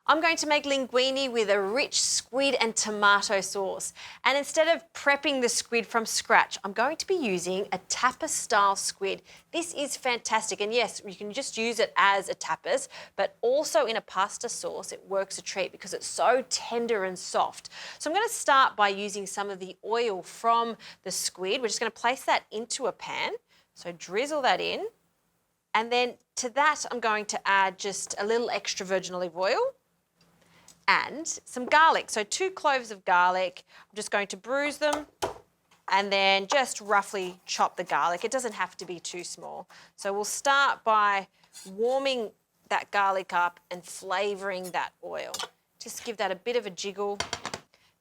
I'm going to make linguini with a rich squid and tomato sauce. And instead of prepping the squid from scratch, I'm going to be using a tapas-style squid. This is fantastic. And yes, you can just use it as a tapas, but also in a pasta sauce, it works a treat because it's so tender and soft. So I'm going to start by using some of the oil from the squid. We're just going to place that into a pan. So drizzle that in. And then to that, I'm going to add just a little extra virgin olive oil and some garlic. So 2 cloves of garlic. I'm just going to bruise them and then just roughly chop the garlic. It doesn't have to be too small. So we'll start by warming that garlic up and flavouring that oil. Just give that a bit of a jiggle.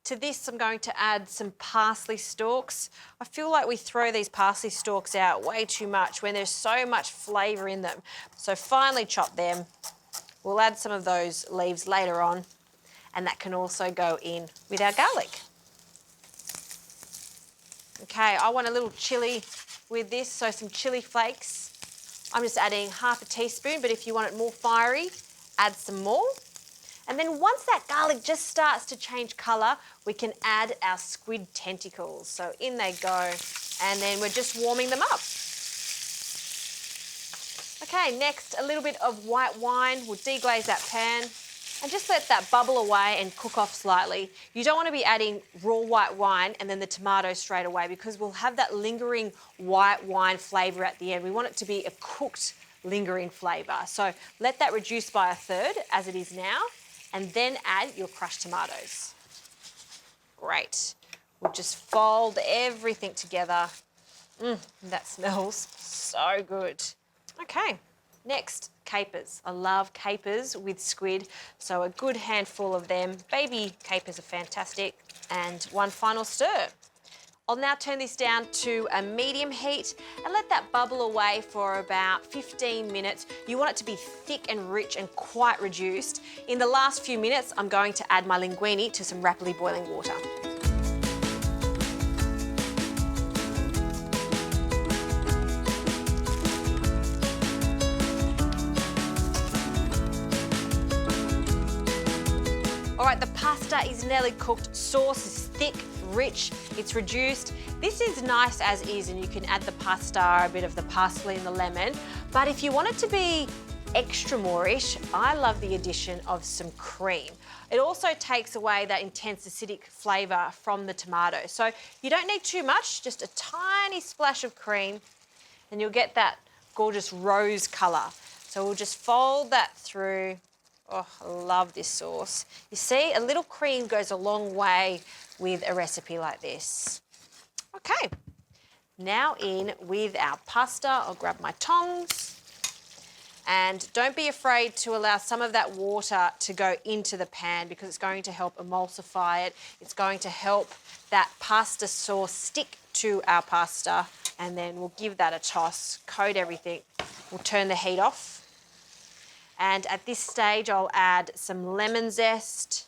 To this, I'm going to add some parsley stalks. I feel like we throw these parsley stalks out way too much when there's so much flavour in them. So finely chop them. We'll add some of those leaves later on, and that can also go in with our garlic. Okay, I want a little chilli with this, so some chilli flakes. I'm just adding half a teaspoon, but if you want it more fiery, add some more. And then once that garlic just starts to change colour, we can add our squid tentacles. So in they go, and then we're just warming them up. Okay, next, a little bit of white wine. We'll deglaze that pan and just let that bubble away and cook off slightly. You don't want to be adding raw white wine and then the tomatoes straight away because we'll have that lingering white wine flavour at the end. We want it to be a cooked, lingering flavour. So let that reduce by 1/3 as it is now, and then add your crushed tomatoes. Great. We'll just fold everything together. That smells so good. Okay, next, capers. I love capers with squid, so a good handful of them. Baby capers are fantastic. And one final stir. I'll now turn this down to a medium heat and let that bubble away for about 15 minutes. You want it to be thick and rich and quite reduced. In the last few minutes, I'm going to add my linguini to some rapidly boiling water. All right, the pasta is nearly cooked. Sauce is thick, rich, it's reduced. This is nice as is, and you can add the pasta, a bit of the parsley and the lemon. But if you want it to be extra moreish, I love the addition of some cream. It also takes away that intense acidic flavour from the tomato. So you don't need too much, just a tiny splash of cream, and you'll get that gorgeous rose colour. So we'll just fold that through. Oh, I love this sauce. You see, a little cream goes a long way with a recipe like this. Okay, now in with our pasta. I'll grab my tongs. And don't be afraid to allow some of that water to go into the pan because it's going to help emulsify it. It's going to help that pasta sauce stick to our pasta. And then we'll give that a toss, coat everything. We'll turn the heat off. And at this stage, I'll add some lemon zest,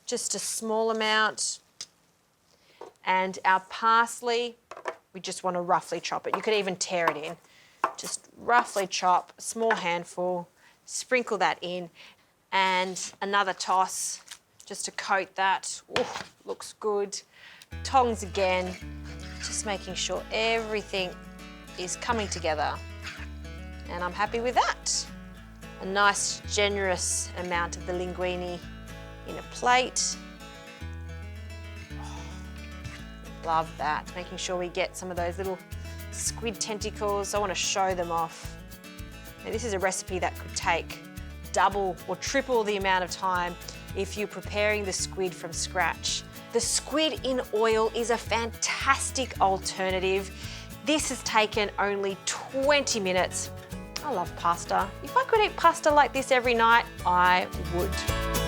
just a small amount. And our parsley, we just want to roughly chop it. You could even tear it in. Just roughly chop, a small handful, sprinkle that in, and another toss just to coat that. Ooh, looks good. Tongs again, just making sure everything is coming together. And I'm happy with that. A nice, generous amount of the linguini in a plate. Oh, love that. Making sure we get some of those little squid tentacles. I want to show them off. Now, this is a recipe that could take double or triple the amount of time if you're preparing the squid from scratch. The squid in oil is a fantastic alternative. This has taken only 20 minutes. I love pasta. If I could eat pasta like this every night, I would.